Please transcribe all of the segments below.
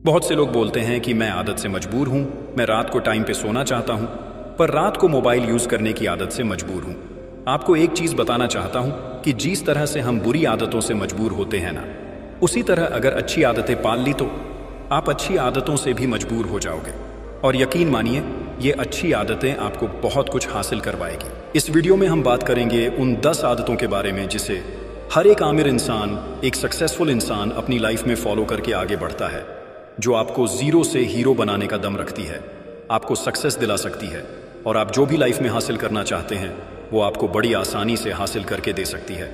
बहुत से लोग बोलते हैं कि मैं आदत से मजबूर हूं, मैं रात को टाइम पे सोना चाहता हूं, पर रात को मोबाइल यूज करने की आदत से मजबूर हूं। आपको एक चीज बताना चाहता हूं कि जिस तरह से हम बुरी आदतों से मजबूर होते हैं ना, उसी तरह अगर अच्छी आदतें पाल ली तो आप अच्छी आदतों से भी मजबूर हो जाओगे। और यकीन मानिए, ये अच्छी आदतें आपको बहुत कुछ हासिल करवाएगी। इस वीडियो में हम बात करेंगे उन 10 आदतों के बारे में जिसे हर एक आमिर इंसान, एक सक्सेसफुल इंसान अपनी लाइफ में फॉलो करके आगे बढ़ता है, जो आपको जीरो से हीरो बनाने का दम रखती है, आपको सक्सेस दिला सकती है, और आप जो भी लाइफ में हासिल करना चाहते हैं वो आपको बड़ी आसानी से हासिल करके दे सकती है।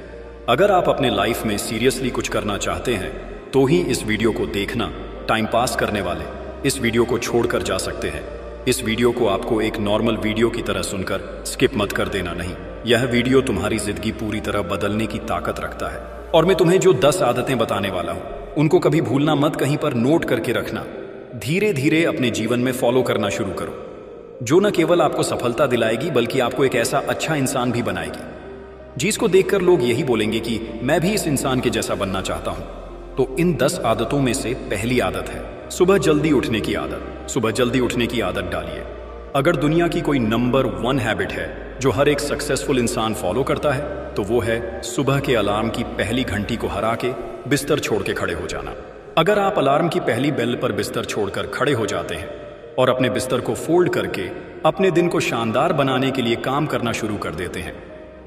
अगर आप अपने लाइफ में सीरियसली कुछ करना चाहते हैं तो ही इस वीडियो को देखना। टाइम पास करने वाले इस वीडियो को छोड़कर जा सकते हैं। इस वीडियो को आपको एक नॉर्मल वीडियो की तरह सुनकर स्किप मत कर देना। नहीं, यह वीडियो तुम्हारी जिंदगी पूरी तरह बदलने की ताकत रखता है। और मैं तुम्हें जो 10 आदतें बताने वाला हूं उनको कभी भूलना मत, कहीं पर नोट करके रखना। धीरे धीरे अपने जीवन में फॉलो करना शुरू करो, जो न केवल आपको सफलता दिलाएगी बल्कि आपको एक ऐसा अच्छा इंसान भी बनाएगी जिसको देखकर लोग यही बोलेंगे कि मैं भी इस इंसान के जैसा बनना चाहता हूं। तो इन 10 आदतों में से पहली आदत है सुबह जल्दी उठने की आदत। सुबह जल्दी उठने की आदत डालिए। अगर दुनिया की कोई नंबर 1 हैबिट है जो हर एक सक्सेसफुल इंसान फॉलो करता है तो वो है सुबह के अलार्म की पहली घंटी को हरा के बिस्तर छोड़ के खड़े हो जाना। अगर आप अलार्म की पहली बेल पर बिस्तर छोड़कर खड़े हो जाते हैं और अपने बिस्तर को फोल्ड करके अपने दिन को शानदार बनाने के लिए काम करना शुरू कर देते हैं,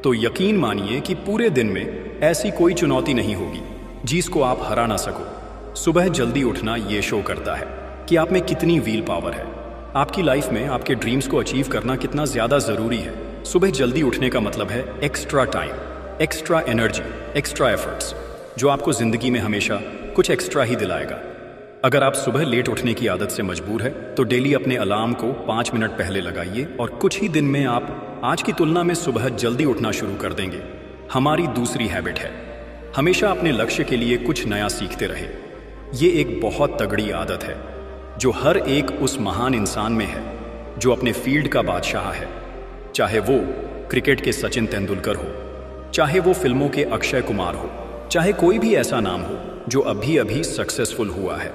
तो यकीन मानिए कि पूरे दिन में ऐसी कोई चुनौती नहीं होगी जिसको आप हरा ना सको। सुबह जल्दी उठना ये शो करता है कि आप में कितनी व्हील पावर है। आपकी लाइफ में आपके ड्रीम्स को अचीव करना कितना ज्यादा जरूरी है। सुबह जल्दी उठने का मतलब है extra time, extra energy, extra efforts, जो आपको जिंदगी में हमेशा कुछ एक्स्ट्रा ही दिलाएगा। अगर आप सुबह लेट उठने की आदत से मजबूर है तो डेली अपने अलार्म को 5 मिनट पहले लगाइए और कुछ ही दिन में आप आज की तुलना में सुबह जल्दी उठना शुरू कर देंगे। हमारी दूसरी हैबिट है हमेशा अपने लक्ष्य के लिए कुछ नया सीखते रहे। ये एक बहुत तगड़ी आदत है जो हर एक उस महान इंसान में है जो अपने फील्ड का बादशाह है। चाहे वो क्रिकेट के सचिन तेंदुलकर हो, चाहे वो फिल्मों के अक्षय कुमार हो, चाहे कोई भी ऐसा नाम हो जो अभी अभी सक्सेसफुल हुआ है।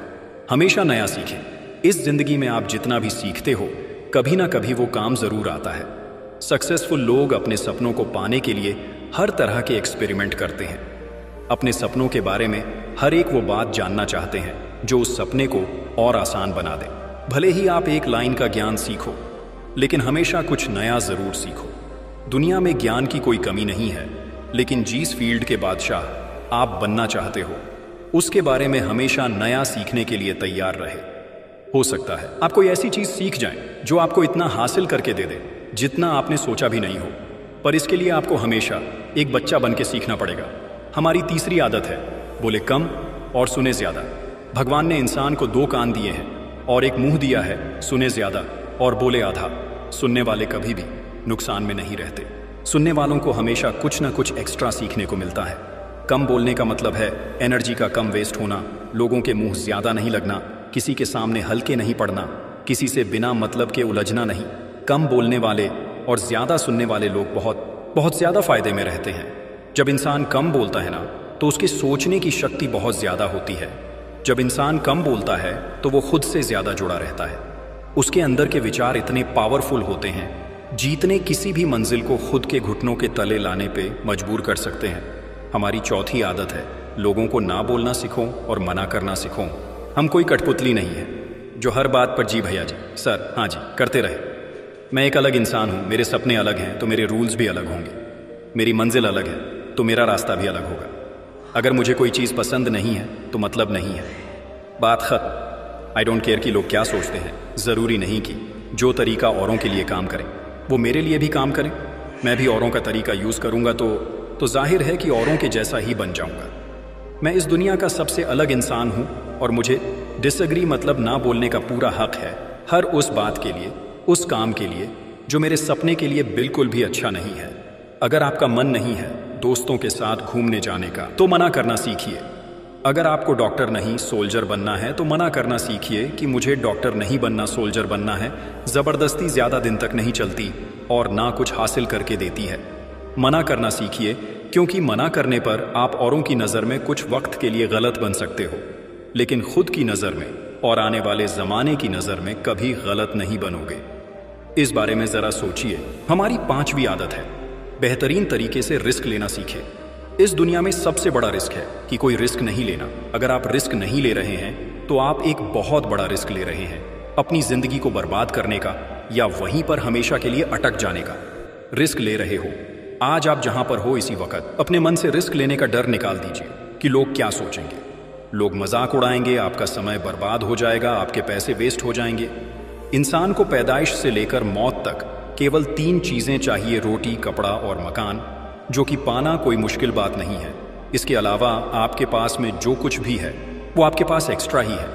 हमेशा नया सीखें। इस जिंदगी में आप जितना भी सीखते हो कभी ना कभी वो काम जरूर आता है। सक्सेसफुल लोग अपने सपनों को पाने के लिए हर तरह के एक्सपेरिमेंट करते हैं। अपने सपनों के बारे में हर एक वो बात जानना चाहते हैं जो उस सपने को और आसान बना दे। भले ही आप एक लाइन का ज्ञान सीखो, लेकिन हमेशा कुछ नया जरूर सीखो। दुनिया में ज्ञान की कोई कमी नहीं है, लेकिन जिस फील्ड के बादशाह आप बनना चाहते हो उसके बारे में हमेशा नया सीखने के लिए तैयार रहे। हो सकता है आप कोई ऐसी चीज सीख जाएं जो आपको इतना हासिल करके दे दे जितना आपने सोचा भी नहीं हो, पर इसके लिए आपको हमेशा एक बच्चा बन के सीखना पड़ेगा। हमारी तीसरी आदत है बोले कम और सुने ज्यादा। भगवान ने इंसान को 2 कान दिए हैं और एक मुंह दिया है, सुने ज्यादा और बोले आधा। सुनने वाले कभी भी नुकसान में नहीं रहते। सुनने वालों को हमेशा कुछ ना कुछ एक्स्ट्रा सीखने को मिलता है। कम बोलने का मतलब है एनर्जी का कम वेस्ट होना, लोगों के मुंह ज्यादा नहीं लगना, किसी के सामने हल्के नहीं पड़ना, किसी से बिना मतलब के उलझना नहीं। कम बोलने वाले और ज्यादा सुनने वाले लोग बहुत ज्यादा फायदे में रहते हैं। जब इंसान कम बोलता है ना तो उसकी सोचने की शक्ति बहुत ज्यादा होती है। जब इंसान कम बोलता है तो वो खुद से ज्यादा जुड़ा रहता है। उसके अंदर के विचार इतने पावरफुल होते हैं जीतने किसी भी मंजिल को खुद के घुटनों के तले लाने पे मजबूर कर सकते हैं। हमारी चौथी आदत है लोगों को ना बोलना सीखो और मना करना सीखो। हम कोई कठपुतली नहीं है जो हर बात पर जी भैया जी, सर, हाँ जी करते रहे। मैं एक अलग इंसान हूँ, मेरे सपने अलग हैं तो मेरे रूल्स भी अलग होंगे। मेरी मंजिल अलग है तो मेरा रास्ता भी अलग होगा। अगर मुझे कोई चीज़ पसंद नहीं है तो मतलब नहीं है, बात खत्म। आई डोंट केयर कि लोग क्या सोचते हैं। ज़रूरी नहीं कि जो तरीका औरों के लिए काम करे वो मेरे लिए भी काम करे। मैं भी औरों का तरीका यूज़ करूँगा तो जाहिर है कि औरों के जैसा ही बन जाऊँगा। मैं इस दुनिया का सबसे अलग इंसान हूँ और मुझे डिसएग्री मतलब ना बोलने का पूरा हक है हर उस बात के लिए, उस काम के लिए जो मेरे सपने के लिए बिल्कुल भी अच्छा नहीं है। अगर आपका मन नहीं है दोस्तों के साथ घूमने जाने का तो मना करना सीखिए। अगर आपको डॉक्टर नहीं सोल्जर बनना है तो मना करना सीखिए कि मुझे डॉक्टर नहीं बनना, सोल्जर बनना है। ज़बरदस्ती ज़्यादा दिन तक नहीं चलती और ना कुछ हासिल करके देती है। मना करना सीखिए, क्योंकि मना करने पर आप औरों की नज़र में कुछ वक्त के लिए गलत बन सकते हो, लेकिन खुद की नज़र में और आने वाले जमाने की नजर में कभी गलत नहीं बनोगे। इस बारे में जरा सोचिए। हमारी 5वीं आदत है, बेहतरीन तरीके से रिस्क लेना सीखे। इस दुनिया में सबसे बड़ा रिस्क है कि कोई रिस्क नहीं लेना। अगर आप रिस्क नहीं ले रहे हैं तो आप एक बहुत बड़ा रिस्क ले रहे हैं, अपनी जिंदगी को बर्बाद करने का या वहीं पर हमेशा के लिए अटक जाने का। रिस्क ले रहे हो। आज आप जहां पर हो इसी वक्त अपने मन से रिस्क लेने का डर निकाल दीजिए कि लोग क्या सोचेंगे। लोग मजाक उड़ाएंगे, आपका समय बर्बाद हो जाएगा, आपके पैसे वेस्ट हो जाएंगे। इंसान को पैदाइश से लेकर मौत तक केवल 3 चीजें चाहिए, रोटी, कपड़ा और मकान, जो कि पाना कोई मुश्किल बात नहीं है। इसके अलावा आपके पास में जो कुछ भी है वो आपके पास एक्स्ट्रा ही है।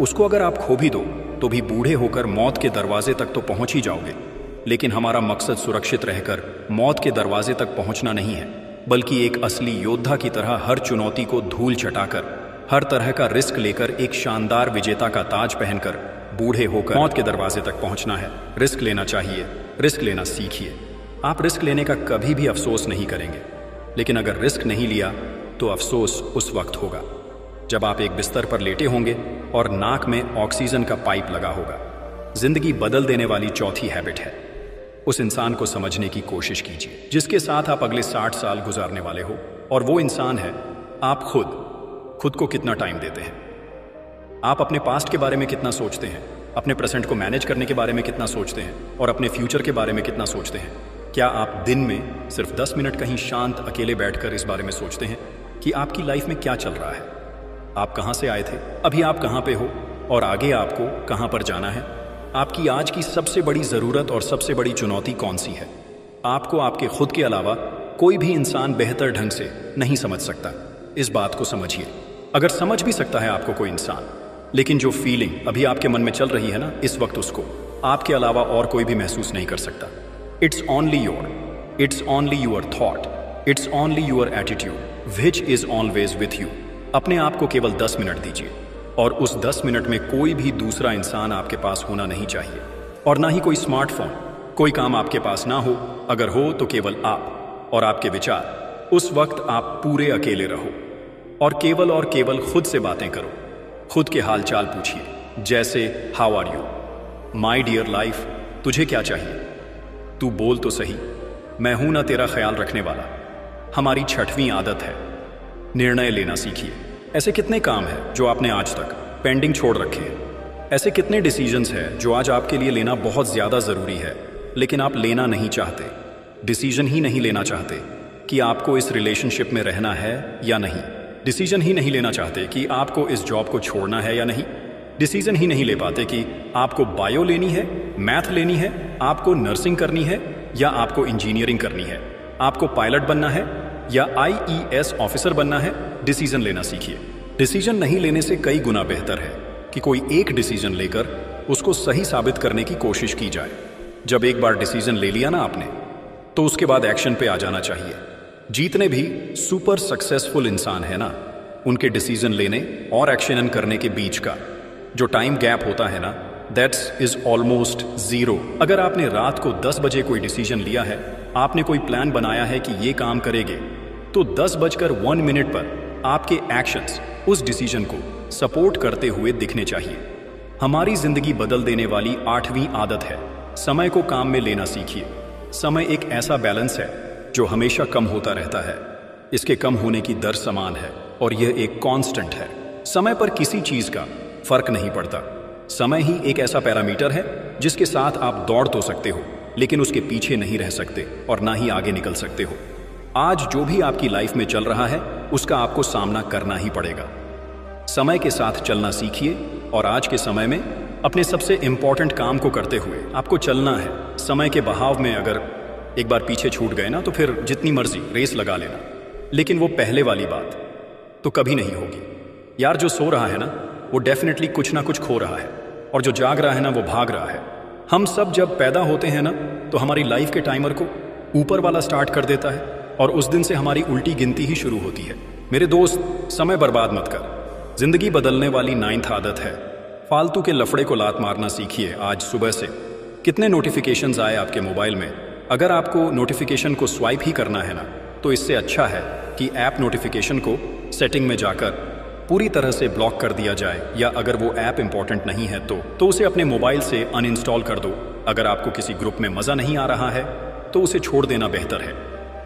उसको अगर आप खो भी दो तो भी बूढ़े होकर मौत के दरवाजे तक तो पहुंच ही जाओगे। लेकिन हमारा मकसद सुरक्षित रहकर मौत के दरवाजे तक पहुंचना नहीं है, बल्कि एक असली योद्धा की तरह हर चुनौती को धूल चटाकर, हर तरह का रिस्क लेकर, एक शानदार विजेता का ताज पहनकर बूढ़े होकर मौत के दरवाजे तक पहुंचना है। रिस्क लेना चाहिए, रिस्क लेना सीखिए। आप रिस्क लेने का कभी भी अफसोस नहीं करेंगे, लेकिन अगर रिस्क नहीं लिया तो अफसोस उस वक्त होगा जब आप एक बिस्तर पर लेटे होंगे और नाक में ऑक्सीजन का पाइप लगा होगा। जिंदगी बदल देने वाली चौथी हैबिट है, उस इंसान को समझने की कोशिश कीजिए जिसके साथ आप अगले 60 साल गुजारने वाले हो, और वो इंसान है आप खुद को कितना टाइम देते हैं। आप अपने पास्ट के बारे में कितना सोचते हैं, अपने प्रेजेंट को मैनेज करने के बारे में कितना सोचते हैं, और अपने फ्यूचर के बारे में कितना सोचते हैं। क्या आप दिन में सिर्फ 10 मिनट कहीं शांत अकेले बैठकर इस बारे में सोचते हैं कि आपकी लाइफ में क्या चल रहा है, आप कहां से आए थे, अभी आप कहां पे हो, और आगे आपको कहां पर जाना है। आपकी आज की सबसे बड़ी जरूरत और सबसे बड़ी चुनौती कौन सी है। आपको आपके खुद के अलावा कोई भी इंसान बेहतर ढंग से नहीं समझ सकता। इस बात को समझिए। अगर समझ भी सकता है आपको कोई इंसान, लेकिन जो फीलिंग अभी आपके मन में चल रही है ना इस वक्त, उसको आपके अलावा और कोई भी महसूस नहीं कर सकता। It's only your thought, it's only your attitude which is always with you. अपने आप को केवल 10 मिनट दीजिए, और उस 10 मिनट में कोई भी दूसरा इंसान आपके पास होना नहीं चाहिए, और ना ही कोई स्मार्टफोन। कोई काम आपके पास ना हो, अगर हो तो केवल आप और आपके विचार। उस वक्त आप पूरे अकेले रहो और केवल खुद से बातें करो। खुद के हालचाल पूछिए, जैसे how are you, my dear life, तुझे क्या चाहिए, तू बोल तो सही, मैं हूं ना तेरा ख्याल रखने वाला। हमारी 6वीं आदत है, निर्णय लेना सीखिए। ऐसे कितने काम हैं जो आपने आज तक पेंडिंग छोड़ रखे हैं। ऐसे कितने डिसीजंस हैं जो आज आपके लिए लेना बहुत ज्यादा जरूरी है, लेकिन आप लेना नहीं चाहते। डिसीजन ही नहीं लेना चाहते कि आपको इस रिलेशनशिप में रहना है या नहीं। डिसीजन ही नहीं लेना चाहते कि आपको इस जॉब को छोड़ना है या नहीं। डिसीजन ही नहीं ले पाते कि आपको बायो लेनी है, मैथ लेनी है, आपको नर्सिंग करनी है या आपको इंजीनियरिंग करनी है, आपको पायलट बनना है या IES ऑफिसर बनना है। डिसीजन लेना सीखिए। डिसीजन नहीं लेने से कई गुना बेहतर है कि कोई एक डिसीजन लेकर उसको सही साबित करने की कोशिश की जाए। जब एक बार डिसीजन ले लिया ना आपने, तो उसके बाद एक्शन पे आ जाना चाहिए। जितने भी सुपर सक्सेसफुल इंसान है ना, उनके डिसीजन लेने और एक्शन करने के बीच का जो टाइम गैप होता है ना, दैट्स इज ऑलमोस्ट 0। अगर आपने रात को 10 बजे कोई डिसीजन लिया है, आपने कोई प्लान बनाया है कि ये काम करेंगे, तो 10:01 पर आपके एक्शंस उस डिसीजन को सपोर्ट करते हुए दिखने चाहिए। हमारी जिंदगी बदल देने वाली 8वीं आदत है, समय को काम में लेना सीखिए। समय एक ऐसा बैलेंस है जो हमेशा कम होता रहता है। इसके कम होने की दर समान है और यह एक कांस्टेंट है। समय पर किसी चीज का फर्क नहीं पड़ता। समय ही एक ऐसा पैरामीटर है जिसके साथ आप दौड़ तो सकते हो, लेकिन उसके पीछे नहीं रह सकते और ना ही आगे निकल सकते हो। आज जो भी आपकी लाइफ में चल रहा है, उसका आपको सामना करना ही पड़ेगा। समय के साथ चलना सीखिए और आज के समय में अपने सबसे इंपॉर्टेंट काम को करते हुए आपको चलना है। समय के बहाव में अगर एक बार पीछे छूट गए ना, तो फिर जितनी मर्जी रेस लगा लेना, लेकिन वो पहले वाली बात तो कभी नहीं होगी। यार, जो सो रहा है ना, वो डेफिनेटली कुछ ना कुछ खो रहा है, और जो जाग रहा है ना, वो भाग रहा है। हम सब जब पैदा होते हैं ना, तो हमारी लाइफ के टाइमर को ऊपर वाला स्टार्ट कर देता है, और उस दिन से हमारी उल्टी गिनती ही शुरू होती है। मेरे दोस्त, समय बर्बाद मत कर। जिंदगी बदलने वाली 9th आदत है, फालतू के लफड़े को लात मारना सीखिए। आज सुबह से कितने नोटिफिकेशंस आए आपके मोबाइल में। अगर आपको नोटिफिकेशन को स्वाइप ही करना है ना, तो इससे अच्छा है कि ऐप नोटिफिकेशन को सेटिंग में जाकर पूरी तरह से ब्लॉक कर दिया जाए, या अगर वो ऐप इंपॉर्टेंट नहीं है तो उसे अपने मोबाइल से अनइंस्टॉल कर दो। अगर आपको किसी ग्रुप में मज़ा नहीं आ रहा है तो उसे छोड़ देना बेहतर है।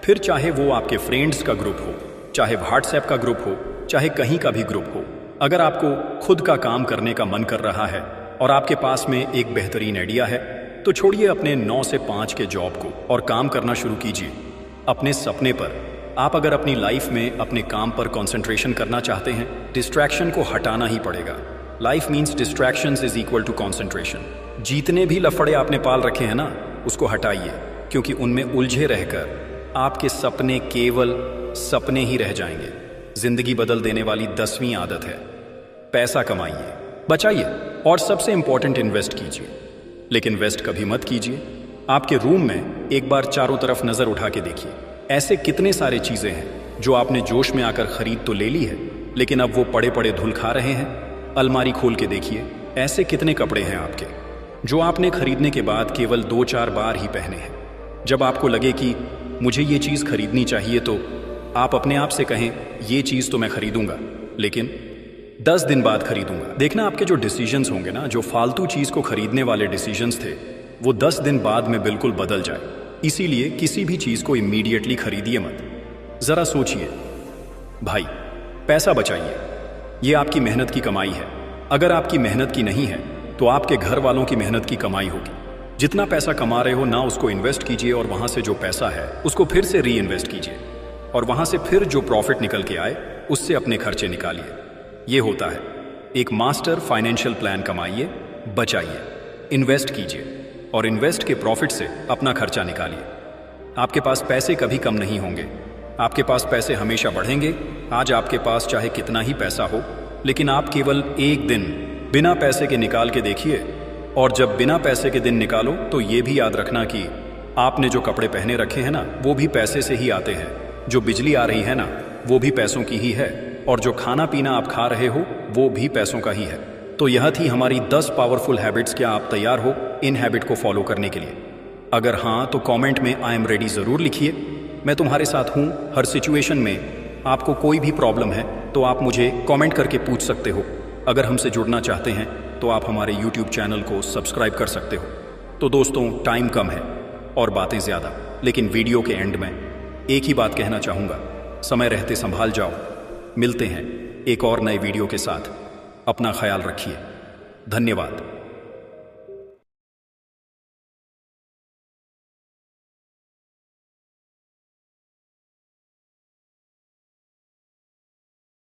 फिर चाहे वो आपके फ्रेंड्स का ग्रुप हो, चाहे व्हाट्सएप का ग्रुप हो, चाहे कहीं का भी ग्रुप हो, अगर आपको खुद का काम करने का मन कर रहा है और आपके पास में एक बेहतरीन आइडिया है तो छोड़िए अपने 9 से 5 के जॉब को और काम करना शुरू कीजिए अपने सपने पर। आप अगर अपनी लाइफ में अपने काम पर कंसंट्रेशन करना चाहते हैं, डिस्ट्रैक्शन को हटाना ही पड़ेगा। Life means distractions is equal to concentration. जितने भी लफड़े आपने पाल रखे हैं ना, उसको हटाइए, क्योंकि उनमें उलझे रहकर आपके सपने केवल सपने ही रह जाएंगे। जिंदगी बदल देने वाली 10वीं आदत है पैसा कमाइए, बचाइए और सबसे इंपॉर्टेंट इन्वेस्ट कीजिए। लेकिन वेस्ट कभी मत कीजिए। आपके रूम में एक बार चारों तरफ नजर उठा के देखिए, ऐसे कितने सारे चीजें हैं जो आपने जोश में आकर खरीद तो ले ली है, लेकिन अब वो पड़े पड़े धुल खा रहे हैं। अलमारी खोल के देखिए, ऐसे कितने कपड़े हैं आपके जो आपने खरीदने के बाद केवल 2-4 बार ही पहने हैं। जब आपको लगे कि मुझे ये चीज खरीदनी चाहिए तो आप अपने आप से कहें ये चीज तो मैं खरीदूंगा, लेकिन 10 दिन बाद खरीदूंगा। देखना आपके जो डिसीजंस होंगे ना, जो फालतू चीज को खरीदने वाले डिसीजंस थे, वो 10 दिन बाद में बिल्कुल बदल जाए। इसीलिए किसी भी चीज को इमीडिएटली खरीदिए मत। जरा सोचिए भाई, पैसा बचाइए, ये आपकी मेहनत की कमाई है। अगर आपकी मेहनत की नहीं है तो आपके घर वालों की मेहनत की कमाई होगी। जितना पैसा कमा रहे हो ना, उसको इन्वेस्ट कीजिए और वहां से जो पैसा है उसको फिर से री इन्वेस्ट कीजिए, और वहां से फिर जो प्रॉफिट निकल के आए उससे अपने खर्चे निकालिए। ये होता है एक मास्टर फाइनेंशियल प्लान। कमाइए, बचाइए, इन्वेस्ट कीजिए और इन्वेस्ट के प्रॉफिट से अपना खर्चा निकालिए। आपके पास पैसे कभी कम नहीं होंगे, आपके पास पैसे हमेशा बढ़ेंगे। आज आपके पास चाहे कितना ही पैसा हो, लेकिन आप केवल एक दिन बिना पैसे के निकाल के देखिए, और जब बिना पैसे के दिन निकालो तो ये भी याद रखना कि आपने जो कपड़े पहने रखे हैं ना, वो भी पैसे से ही आते हैं। जो बिजली आ रही है ना, वो भी पैसों की ही है, और जो खाना पीना आप खा रहे हो वो भी पैसों का ही है। तो यह थी हमारी 10 पावरफुल हैबिट्स। क्या आप तैयार हो इन हैबिट को फॉलो करने के लिए? अगर हाँ तो कमेंट में आई एम रेडी जरूर लिखिए। मैं तुम्हारे साथ हूँ हर सिचुएशन में। आपको कोई भी प्रॉब्लम है तो आप मुझे कमेंट करके पूछ सकते हो। अगर हमसे जुड़ना चाहते हैं तो आप हमारे YouTube चैनल को सब्सक्राइब कर सकते हो। तो दोस्तों, टाइम कम है और बातें ज़्यादा, लेकिन वीडियो के एंड में एक ही बात कहना चाहूँगा, समय रहते संभाल जाओ। मिलते हैं एक और नए वीडियो के साथ। अपना ख्याल रखिए। धन्यवाद।